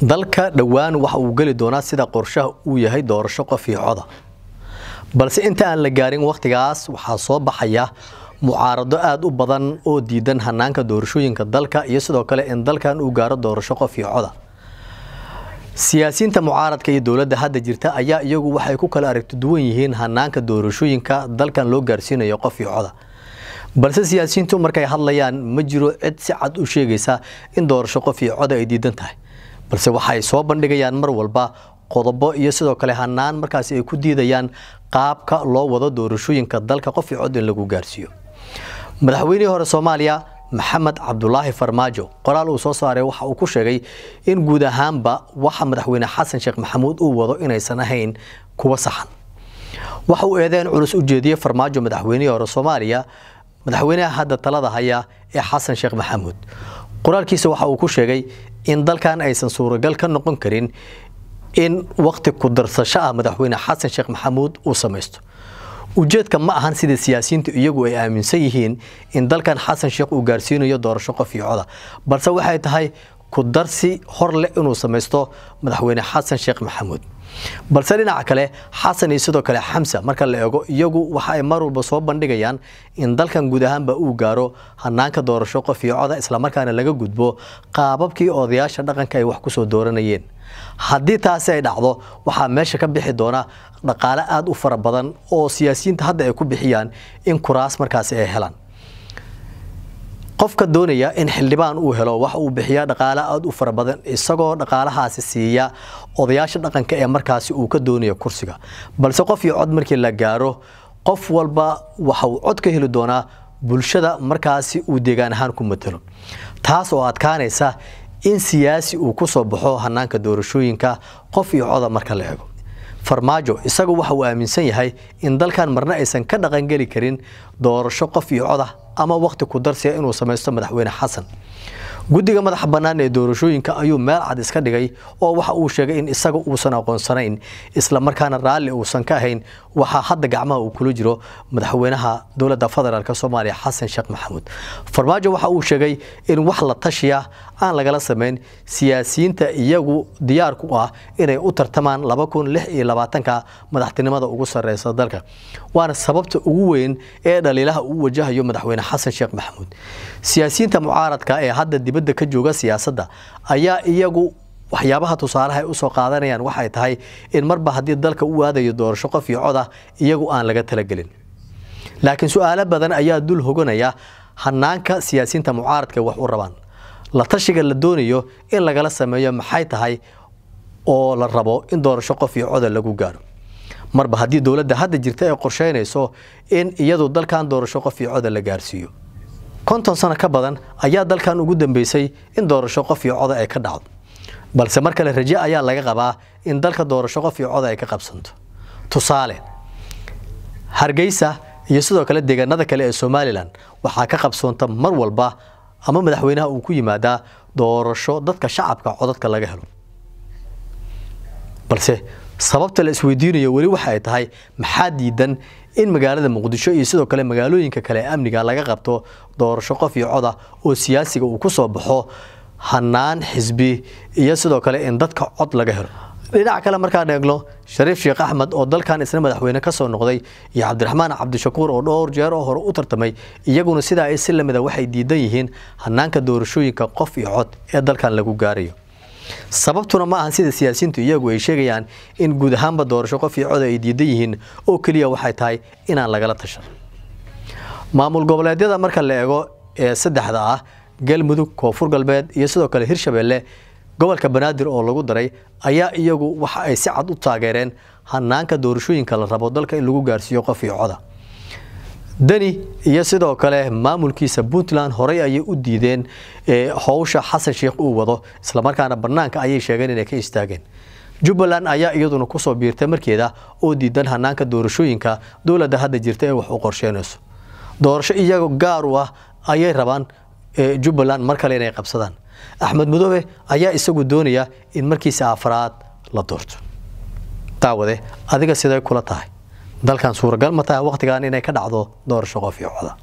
dalka dhawaan waxa uu gali doonaa sida qorshaha uu yahay doorasho qof iyo cod balse inta aan la gaarin waqtigaas waxa soo baxaya mucaarado aad u badan oo diidan hanaanka doorashooyinka dalka iyo sidoo kale in dalkan uu gaaro doorasho qof iyo cod siyaasiyiinta mucaaradka iyo dawladda hadda jirta ayaa iyagu waxay ku kala aragti duwan yihiin hanaanka doorashooyinka dalkan loo gaarsiinayo qof iyo cod balse siyaasiyiintu markay hadlayaan ma jiro cid si cad u sheegaysa in doorasho qof iyo cod ay diidan tahay balse waxay soo bandhigayaan mar walba qodobo iyo sidoo kale hanaan markaas ay ku diidayaan qaabka loo wado doorashooyinka dalka qof iyo cod in lagu gaarsiiyo madaxweynihii hore Soomaaliya Maxamed Cabdullaahi Farmaajo qoraal uu soo saaray waxa uu ku sheegay in guud ahaanba waxa madaxweyne Xasan Sheekh Maxamuud uu wado inaysan ahayn kuwa saxan waxa uu eedeyn culus u jeediyay Farmaajo madaxweynihii hore Soomaaliya madaxweynaha hadda talada haya ee Xasan Sheekh Maxamuud qoraalkiisa waxa uu ku sheegay in dalkan aysan suuragal ka noqon karin in waqti ku darsasho ah madaxweyne Xasan Sheekh Maxamuud uu sameesto ujeedka ma ahan sida siyaasiyiintu iyagu ay aaminsan yihiin in dalkan Xasan Sheekh uu gaarsiinayo doorasho qof iyo cod balse waxay tahay ku darsi hor leh inuu sameesto madaxweyne Xasan Sheekh Maxamuud balse dhinaca kale Xasan iyo sidoo kale Xamsa marka la eego iyagu waxa ay mar walba soo bandhigayaan in dalkan guud ahaanba uu gaaro hanaanka doorasho qof iyo cod isla markaana laga gudbo qaababkii odayaasha dhaqanka ay wax ku soo dooranayeen haddii taasi ay dhacdo waxa meesha ka bixi doona dhaqaale aad u fara badan oo siyaasiyiinta hadda ay ku bixiyaan in kuraas markaas ay helaan qofka doonaya in xildhibaan uu helo waxa uu bixiyaa dhaqaale aad u fara badan isagoo dhaqaalahaasi siiya odayaasha dhaqanka ee markaas uu ka doonayo kursiga balse qof iyo cod markii la gaaro qof walba waxa uu cod ka heli doonaa bulshada markaas uu deegaan ahaan ku matalo taas oo adkaanaysa in siyaasi uu ku soo baxo hanaanka doorashooyinka qof iyo cod marka la eego Farmaajo isagu waxa uu aaminsan yahay in dalkan marna aysan ka dhaqan gali karin doorasho qof iyo cod ama waqti ku darsiya inuu sameesto madaxweyne Xasan guddiga madaxa banaan ee doorashooyinka ayuu meel cad iska dhigay oo waxa uu sheegay in isaga uusan aqoonsanayn isla markaana raali uusan ka ahayn waxa hadda gacmaha uu kula jiro madaxweynaha dawladda federaalka Soomaaliya Xasan Sheekh Maxamuud Farmaajo waxa uu sheegay in wax la tashiya aan laga sameyn siyaasiyiinta iyagu diyaar ku ah inay u tartamaan 2026 madaxtinimada ugu sareysa dalka waana sababta ugu weyn ee dhaliilaha uu wajahayo madaxweyne Xasan Sheekh Maxamuud siyaasiyiinta mucaaradka ee hadda dibadda ka jooga siyaasadda ayaa iyagu waxyaabaha tusaalaha ay u soo qaadanayaan waxay tahay in marba hadii dalka uu aadayo doorasho qof iyo cod iyagu aan laga talagelin laakiin su'aalo badan ayaa dul hoganaya hanaanka siyaasiyiinta mucaaradka wax u rabaan la tashiga la doonayo in lagala sameeyo maxay tahay oo la rabo in doorasho qof iyo cod lagu gaaro marba hadii dawladda hadda jirta ay qorsheynayso in iyadu dalkan doorasho qof iyo cod la gaarsiiyo 50 sano ka badan ayaa dalkan ugu dambeysay in doorasho qof iyo cod ay ka dhacdo balse marka la rajo ayaa laga qabaa in dalka doorasho qof iyo cod ay ka qabsanto tusaale Hargeysa iyo sidoo kale deegaanada kale ee Soomaaliland waxa ka qabsoonta mar walba ama madaxweynaha uu ku yimaada doorasho dadka shacabka codadka laga helo balse sababta la isweydiinayo wali waxa ay tahay maxaa diidan in magaalada Muqdisho iyo sidoo kale magaalooyinka kale amniga laga qabto doorasho qof iyo cod oo siyaasiga uu ku soo baxo hanaan xisbi iyo sidoo kale in dadka cod laga helo dhinaca kale marka eegno Shariif Sheekh Axmed oo dalkan isna madaxweyne ka soo noqday iyo Cabdiraxmaan Cabdishakuur oo dhowr jeer oo hore u tartamay iyaguna sida ay si lamida waxay diidan yihiin hanaanka doorashooyinka qof iyo cod ee dalkan lagu gaarayo sababtuna ma ahan sida siyaasiyiintu iyagu ay sheegayaan in guud ahaanba doorasho qof iyo cod ay diidan yihiin oo kaliya waxay tahay inaan lagala tashan maamul goboleedyada marka la eego ee saddexda ah Galmudug Koonfur Galbeed iyo sidoo kale Hirshabeelle gobolka Banaadir oo lagu daray ayaa iyagu waxa ay si cad u taageereen hanaanka doorashooyinka la rabo dalka in lagu gaarsiiyo qof iyo cod Dani iyo sidoo kale maamulkiisa Puntland horay ayay u diideen hawsha Xasan Sheekh uu wado isla markaana banaanka ayay sheegeen inay ka istaageen Jubbaland ayaa iyaduna ku soo biirtay markeeda oo diidan hanaanka doorashooyinka dawladda hadda jirta ee wax u qorsheynayso doorasho iyagu gaar u ah ayay rabaan Jubbaland mar kale inay qabsadaan Axmed Madoobe ayaa isagu doonaya in markiisa afraad la doorto taawade adiga sidee kula tahay dalkan suuragal ma tahay waqtigan inay ka dhacdo doorasho qof iyo cod